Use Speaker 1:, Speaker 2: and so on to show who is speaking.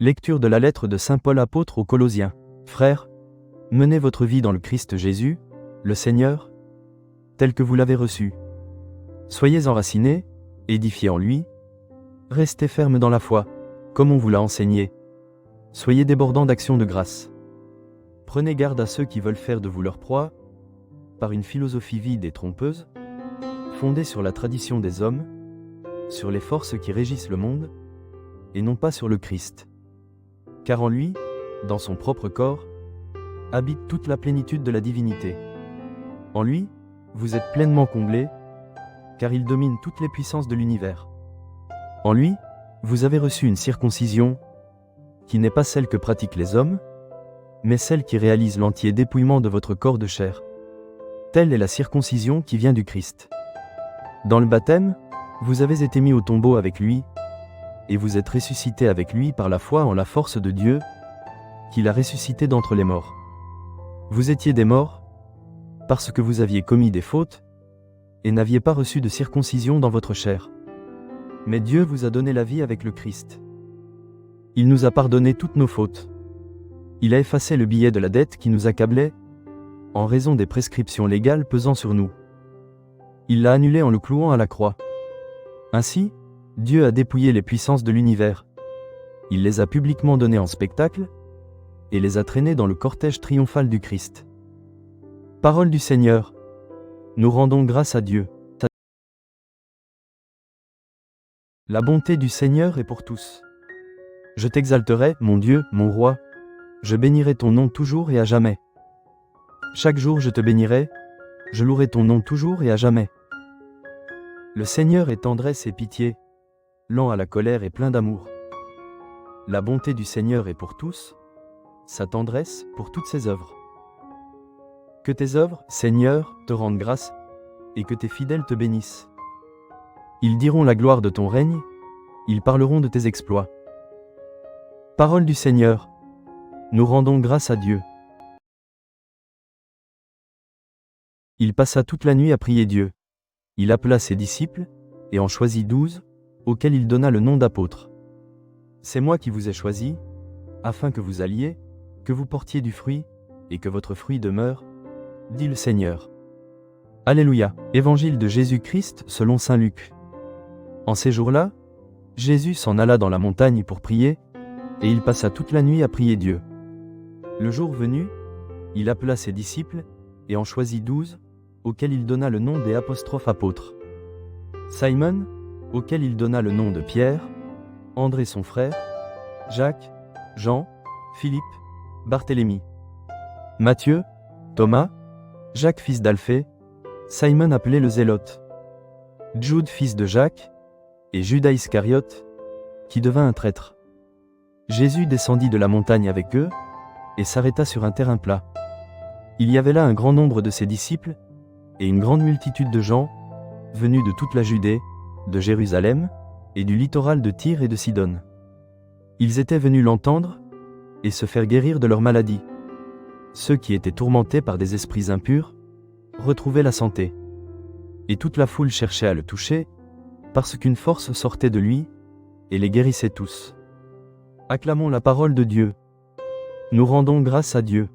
Speaker 1: Lecture de la lettre de saint Paul apôtre aux Colossiens. Frères, menez votre vie dans le Christ Jésus, le Seigneur, tel que vous l'avez reçu. Soyez enracinés, édifiés en lui, restez fermes dans la foi, comme on vous l'a enseigné. Soyez débordants d'actions de grâce. Prenez garde à ceux qui veulent faire de vous leur proie, par une philosophie vide et trompeuse, fondée sur la tradition des hommes, sur les forces qui régissent le monde, et non pas sur le Christ. Car en lui, dans son propre corps, habite toute la plénitude de la divinité. En lui, vous êtes pleinement comblés, car il domine toutes les puissances de l'univers. En lui, vous avez reçu une circoncision, qui n'est pas celle que pratiquent les hommes, mais celle qui réalise l'entier dépouillement de votre corps de chair. Telle est la circoncision qui vient du Christ. Dans le baptême, vous avez été mis au tombeau avec lui, et vous êtes ressuscités avec lui par la foi en la force de Dieu, qui l'a ressuscité d'entre les morts. Vous étiez des morts, parce que vous aviez commis des fautes, et n'aviez pas reçu de circoncision dans votre chair. Mais Dieu vous a donné la vie avec le Christ. Il nous a pardonné toutes nos fautes. Il a effacé le billet de la dette qui nous accablait, en raison des prescriptions légales pesant sur nous. Il l'a annulé en le clouant à la croix. Ainsi, Dieu a dépouillé les puissances de l'univers. Il les a publiquement données en spectacle, et les a traînées dans le cortège triomphal du Christ. Parole du Seigneur. Nous rendons grâce à Dieu. La bonté du Seigneur est pour tous. Je t'exalterai, mon Dieu, mon roi. Je bénirai ton nom toujours et à jamais. Chaque jour je te bénirai, je louerai ton nom toujours et à jamais. Le Seigneur est tendresse et pitié, lent à la colère et plein d'amour. La bonté du Seigneur est pour tous, sa tendresse pour toutes ses œuvres. Que tes œuvres, Seigneur, te rendent grâce, et que tes fidèles te bénissent. Ils diront la gloire de ton règne, ils parleront de tes exploits. Parole du Seigneur. Nous rendons grâce à Dieu. Il passa toute la nuit à prier Dieu. Il appela ses disciples, et en choisit 12, auxquels il donna le nom d'apôtres. C'est moi qui vous ai choisis, afin que vous alliez, que vous portiez du fruit, et que votre fruit demeure, dit le Seigneur. Alléluia. Évangile de Jésus-Christ selon saint Luc. En ces jours-là, Jésus s'en alla dans la montagne pour prier, et il passa toute la nuit à prier Dieu. Le jour venu, il appela ses disciples, et en choisit 12, auxquels il donna le nom des apôtres. Simon, auquel il donna le nom de Pierre, André son frère, Jacques, Jean, Philippe, Barthélemy, Matthieu, Thomas, Jacques fils d'Alphée, Simon appelé le Zélote, Jude fils de Jacques, et Judas Iscariote, qui devint un traître. Jésus descendit de la montagne avec eux, et s'arrêta sur un terrain plat. Il y avait là un grand nombre de ses disciples, et une grande multitude de gens, venus de toute la Judée, de Jérusalem, et du littoral de Tyr et de Sidon. Ils étaient venus l'entendre, et se faire guérir de leur maladie. Ceux qui étaient tourmentés par des esprits impurs, retrouvaient la santé. Et toute la foule cherchait à le toucher, parce qu'une force sortait de lui, et les guérissait tous. Acclamons la parole de Dieu. Nous rendons grâce à Dieu.